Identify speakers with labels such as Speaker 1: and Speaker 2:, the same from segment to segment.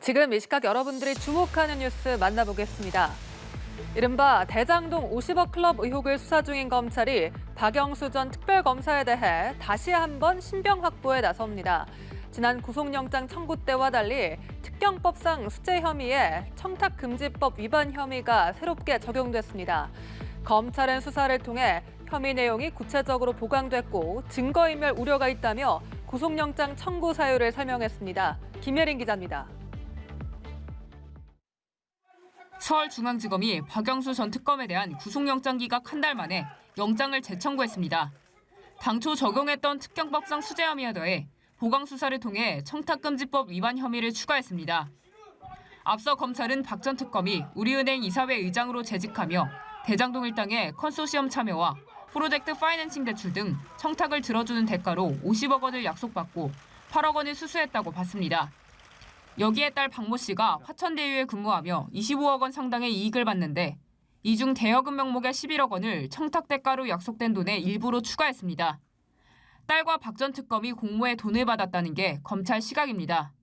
Speaker 1: 지금 이 시각 여러분들이 주목하는 뉴스 만나보겠습니다. 이른바 대장동 50억 클럽 의혹을 수사 중인 검찰이 박영수 전 특별검사에 대해 다시 한번 신병 확보에 나섭니다. 지난 구속영장 청구 때와 달리 특경법상 수재 혐의에 청탁금지법 위반 혐의가 새롭게 적용됐습니다. 검찰은 수사를 통해 혐의 내용이 구체적으로 보강됐고 증거인멸 우려가 있다며 구속영장 청구 사유를 설명했습니다. 김예린 기자입니다.
Speaker 2: 서울중앙지검이 박영수 전 특검에 대한 구속영장 기각 한 달 만에 영장을 재청구했습니다. 당초 적용했던 특경법상 수재 혐의에 더해 보강수사를 통해 청탁금지법 위반 혐의를 추가했습니다. 앞서 검찰은 박 전 특검이 우리은행 이사회 의장으로 재직하며 대장동 일당의 컨소시엄 참여와 프로젝트 파이낸싱 대출 등 청탁을 들어주는 대가로 50억 원을 약속받고 8억 원을 수수했다고 봤습니다. 여기에 딸 박모 씨가 화천대유에 근무하며 25억 원 상당의 이익을 받는데 이 중 대여금 명목의 11억 원을 청탁 대가로 약속된 돈의 일부로 추가했습니다. 딸과 박 전 특검이 공모에 돈을 받았다는 게 검찰 시각입니다.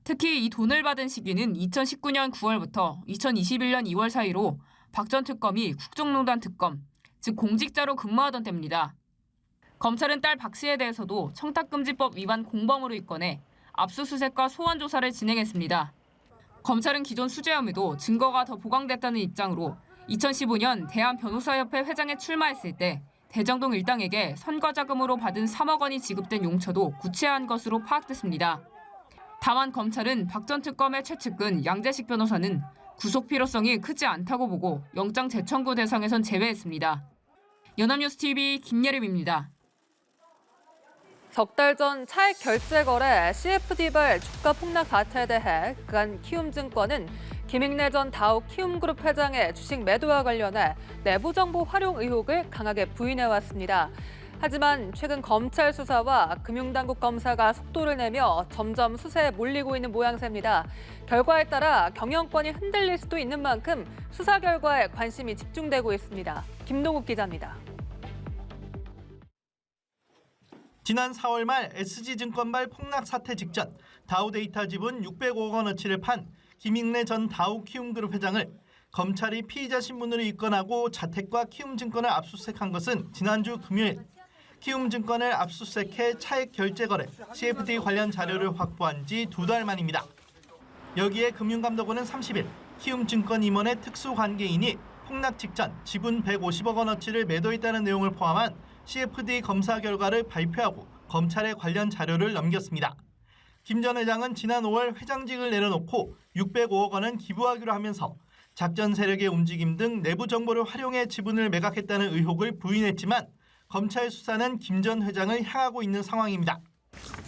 Speaker 2: 특히 이 돈을 받은 시기는 2019년 9월부터 2021년 2월 사이로 박 전 특검이 국정농단 특검, 즉 공직자로 근무하던 때입니다. 검찰은 딸 박 씨에 대해서도 청탁금지법 위반 공범으로 입건해 압수수색과 소환 조사를 진행했습니다. 검찰은 기존 수재 혐의도 증거가 더 보강됐다는 입장으로 2015년 대한변호사협회 회장에 출마했을 때 대장동 일당에게 선거자금으로 받은 3억 원이 지급된 용처도 구체화한 것으로 파악됐습니다. 다만 검찰은 박 전 특검의 최측근 양재식 변호사는 구속 필요성이 크지 않다고 보고 영장 재청구 대상에선 제외했습니다. 연합뉴스TV 김예림입니다.
Speaker 1: 석 달 전 차액 결제 거래 CFD발 주가 폭락 사태에 대해 그간 키움증권은 김익래 전 다우 키움그룹 회장의 주식 매도와 관련해 내부 정보 활용 의혹을 강하게 부인해왔습니다. 하지만 최근 검찰 수사와 금융당국 검사가 속도를 내며 점점 수세에 몰리고 있는 모양새입니다. 결과에 따라 경영권이 흔들릴 수도 있는 만큼 수사 결과에 관심이 집중되고 있습니다. 김동욱 기자입니다.
Speaker 3: 지난 4월 말 SG증권발 폭락 사태 직전 다우데이터 지분 605억 원어치를 판 김익래 전 다우 키움그룹 회장을 검찰이 피의자 신문으로 입건하고 자택과 키움증권을 압수수색한 것은 지난주 금요일. 키움증권을 압수수색해 차액 결제 거래, CFD 관련 자료를 확보한 지 2달 만입니다. 여기에 금융감독원은 30일 키움증권 임원의 특수관계인이 폭락 직전 지분 150억 원어치를 매도했다는 내용을 포함한 CFD 검사 결과를 발표하고 검찰에 관련 자료를 넘겼습니다. 김 전 회장은 지난 5월 회장직을 내려놓고 605억 원은 기부하기로 하면서 작전 세력의 움직임 등 내부 정보를 활용해 지분을 매각했다는 의혹을 부인했지만 검찰 수사는 김 전 회장을 향하고 있는 상황입니다.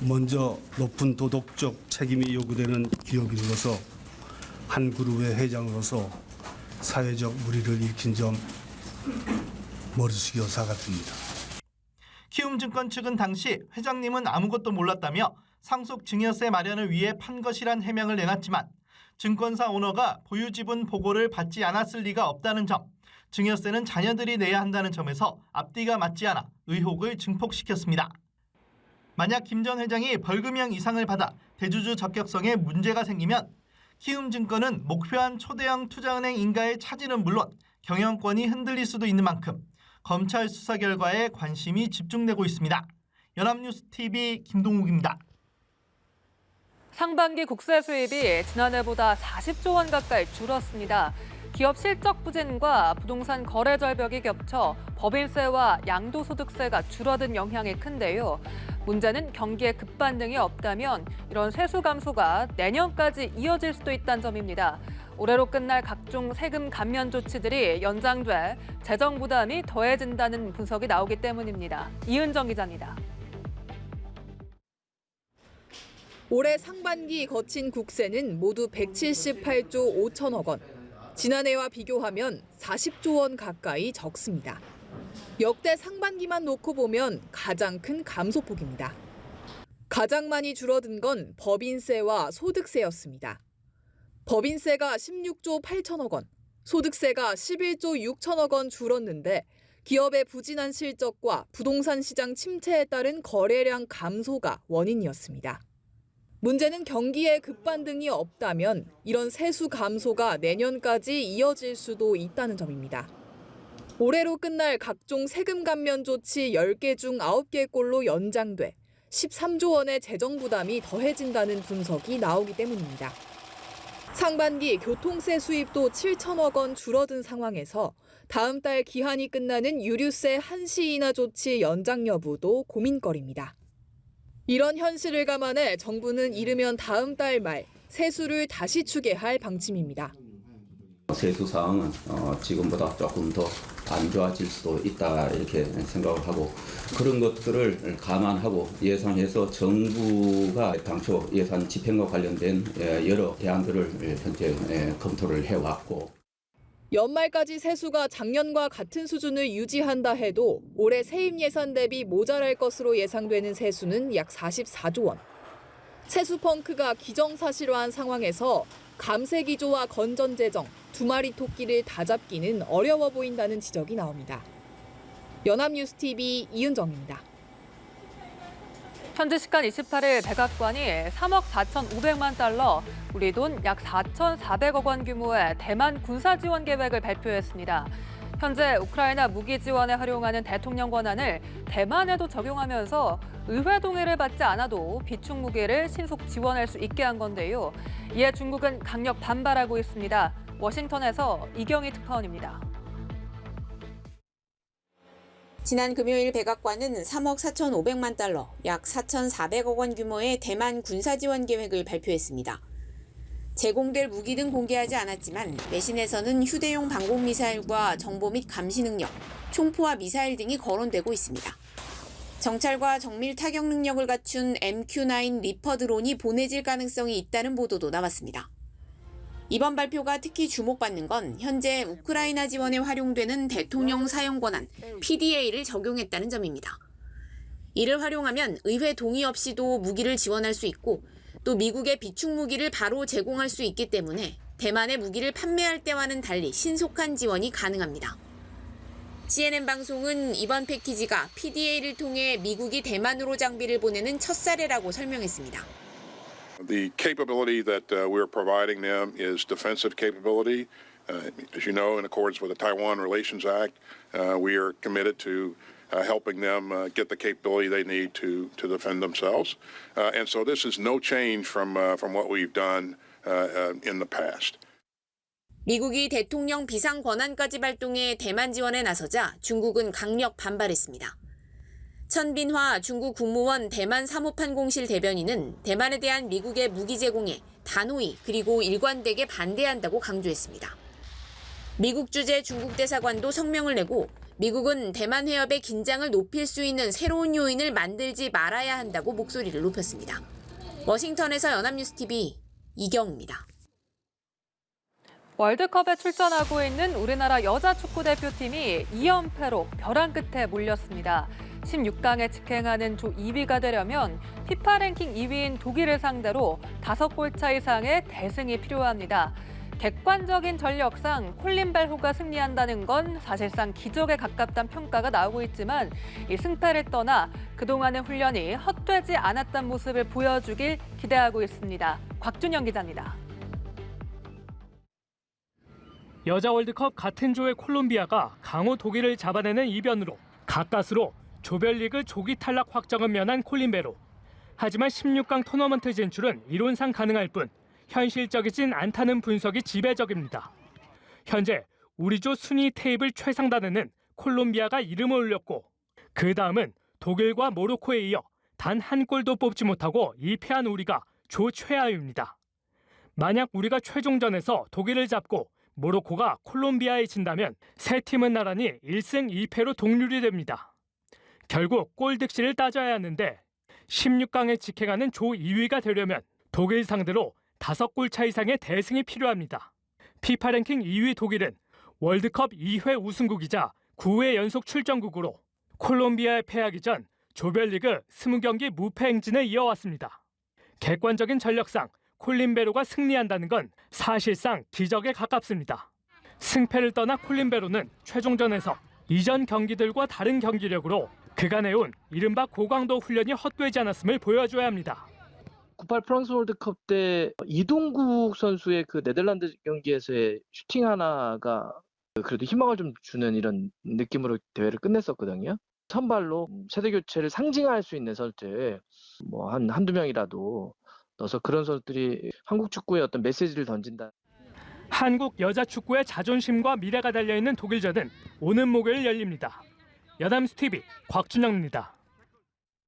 Speaker 4: 먼저 높은 도덕적 책임이 요구되는 기업인으로서 한 그룹의 회장으로서 사회적 물의를 일으킨 점 머리 숙여 사과드립니다.
Speaker 3: 키움증권 측은 당시 회장님은 아무것도 몰랐다며 상속 증여세 마련을 위해 판 것이란 해명을 내놨지만 증권사 오너가 보유 지분 보고를 받지 않았을 리가 없다는 점, 증여세는 자녀들이 내야 한다는 점에서 앞뒤가 맞지 않아 의혹을 증폭시켰습니다. 만약 김 전 회장이 벌금형 이상을 받아 대주주 적격성에 문제가 생기면 키움증권은 목표한 초대형 투자은행 인가의 차질은 물론 경영권이 흔들릴 수도 있는 만큼 검찰 수사 결과에 관심이 집중되고 있습니다. 연합뉴스TV 김동욱입니다.
Speaker 1: 상반기 국세 수입이 지난해보다 40조 원 가까이 줄었습니다. 기업 실적 부진과 부동산 거래 절벽이 겹쳐 법인세와 양도소득세가 줄어든 영향이 큰데요. 문제는 경기에 급반등이 없다면 이런 세수 감소가 내년까지 이어질 수도 있다는 점입니다. 올해로 끝날 각종 세금 감면 조치들이 연장돼 재정 부담이 더해진다는 분석이 나오기 때문입니다. 이은정 기자입니다.
Speaker 5: 올해 상반기 거친 국세는 모두 178조 5천억 원. 지난해와 비교하면 40조 원 가까이 적습니다. 역대 상반기만 놓고 보면 가장 큰 감소폭입니다. 가장 많이 줄어든 건 법인세와 소득세였습니다. 법인세가 16조 8천억 원, 소득세가 11조 6천억 원 줄었는데 기업의 부진한 실적과 부동산 시장 침체에 따른 거래량 감소가 원인이었습니다. 문제는 경기에 급반등이 없다면 이런 세수 감소가 내년까지 이어질 수도 있다는 점입니다. 올해로 끝날 각종 세금 감면 조치 10개 중 9개꼴로 연장돼 13조 원의 재정 부담이 더해진다는 분석이 나오기 때문입니다. 상반기 교통세 수입도 7천억 원 줄어든 상황에서 다음 달 기한이 끝나는 유류세 한시 인하 조치 연장 여부도 고민거리입니다. 이런 현실을 감안해 정부는 이르면 다음 달 말 세수를 다시 추계할 방침입니다.
Speaker 6: 세수 사항은 지금보다 조금 더 안 좋아질 수도 있다 이렇게 생각을 하고 그런 것들을 감안하고 예상해서 정부가 당초 예산 집행과 관련된 여러 대안들을 현재 검토를 해왔고
Speaker 5: 연말까지 세수가 작년과 같은 수준을 유지한다 해도 올해 세입 예산 대비 모자랄 것으로 예상되는 세수는 약 44조 원. 세수 펑크가 기정사실화한 상황에서 감세 기조와 건전 재정, 두 마리 토끼를 다 잡기는 어려워 보인다는 지적이 나옵니다. 연합뉴스TV 이은정입니다.
Speaker 1: 현지 시간 28일 백악관이 3억 4,500만 달러, 우리 돈 약 4,400억 원 규모의 대만 군사 지원 계획을 발표했습니다. 현재 우크라이나 무기 지원에 활용하는 대통령 권한을 대만에도 적용하면서 의회 동의를 받지 않아도 비축 무기를 신속 지원할 수 있게 한 건데요. 이에 중국은 강력 반발하고 있습니다. 워싱턴에서 이경희 특파원입니다.
Speaker 7: 지난 금요일 백악관은 3억 4,500만 달러, 약 4,400억 원 규모의 대만 군사 지원 계획을 발표했습니다. 제공될 무기 등 공개하지 않았지만 내신에서는 휴대용 방공미사일과 정보 및 감시 능력, 총포와 미사일 등이 거론되고 있습니다. 정찰과 정밀 타격 능력을 갖춘 MQ-9 리퍼 드론이 보내질 가능성이 있다는 보도도 나왔습니다. 이번 발표가 특히 주목받는 건 현재 우크라이나 지원에 활용되는 대통령 사용 권한 PDA를 적용했다는 점입니다. 이를 활용하면 의회 동의 없이도 무기를 지원할 수 있고 또 미국의 비축 무기를 바로 제공할 수 있기 때문에 대만에 무기를 판매할 때와는 달리 신속한 지원이 가능합니다. CNN 방송은 이번 패키지가 PDA를 통해 미국이 대만으로 장비를 보내는 첫 사례라고 설명했습니다.
Speaker 8: The capability that we're providing them is defensive capability. As you know, in accordance with the Taiwan Relations Act, we are committed to helping them get the capability they need to defend themselves. And so this is no change from what we've done in the past.
Speaker 7: 미국이 대통령 비상 권한까지 발동해 대만 지원에 나서자 중국은 강력 반발했습니다. 천빈화 중국 국무원 대만 사무판공실 대변인은 대만에 대한 미국의 무기 제공에 단호히 그리고 일관되게 반대한다고 강조했습니다. 미국 주재 중국 대사관도 성명을 내고 미국은 대만 해협의 긴장을 높일 수 있는 새로운 요인을 만들지 말아야 한다고 목소리를 높였습니다. 워싱턴에서 연합뉴스TV 이경입니다.
Speaker 1: 월드컵에 출전하고 있는 우리나라 여자 축구대표팀이 2연패로 벼랑 끝에 몰렸습니다. 16강에 직행하는 조 2위가 되려면 피파 랭킹 2위인 독일을 상대로 5골 차 이상의 대승이 필요합니다. 객관적인 전력상 콜린 벨호가 승리한다는 건 사실상 기적에 가깝다는 평가가 나오고 있지만 이 승패를 떠나 그동안의 훈련이 헛되지 않았던 모습을 보여주길 기대하고 있습니다. 곽준영 기자입니다.
Speaker 9: 여자 월드컵 같은 조의 콜롬비아가 강호 독일을 잡아내는 이변으로 가까스로 조별리그 조기 탈락 확정은 면한 콜린베로. 하지만 16강 토너먼트 진출은 이론상 가능할 뿐 현실적이진 않다는 분석이 지배적입니다. 현재 우리 조 순위 테이블 최상단에는 콜롬비아가 이름을 올렸고 그 다음은 독일과 모로코에 이어 단 한 골도 뽑지 못하고 2패한 우리가 조 최하위입니다. 만약 우리가 최종전에서 독일을 잡고 모로코가 콜롬비아에 진다면 세 팀은 나란히 1승 2패로 동률이 됩니다. 결국 골 득실을 따져야 하는데 16강에 직행하는 조 2위가 되려면 독일 상대로 5골 차 이상의 대승이 필요합니다. 피파 랭킹 2위 독일은 월드컵 2회 우승국이자 9회 연속 출전국으로 콜롬비아에 패하기 전 조별리그 20경기 무패 행진을 이어왔습니다. 객관적인 전력상 콜린베로가 승리한다는 건 사실상 기적에 가깝습니다. 승패를 떠나 콜린베로는 최종전에서 이전 경기들과 다른 경기력으로 그가 내온 이른바 고강도 훈련이 헛되지 않았음을 보여줘야 합니다.
Speaker 10: 98 프랑스 월드컵 때 이동국 선수의 그 네덜란드 경기에서의 슈팅 하나가 그래도 희망을 좀 주는 이런 느낌으로 대회를 끝냈었거든요. 선발로 세대 교체를 상징할 수 있는 선수들 뭐 한두 명이라도 넣어서 그런 선수들이 한국 축구에 어떤 메시지를 던진다.
Speaker 9: 한국 여자 축구의 자존심과 미래가 달려있는 독일전은 오는 목요일 열립니다. 여담스 TV 곽준영입니다.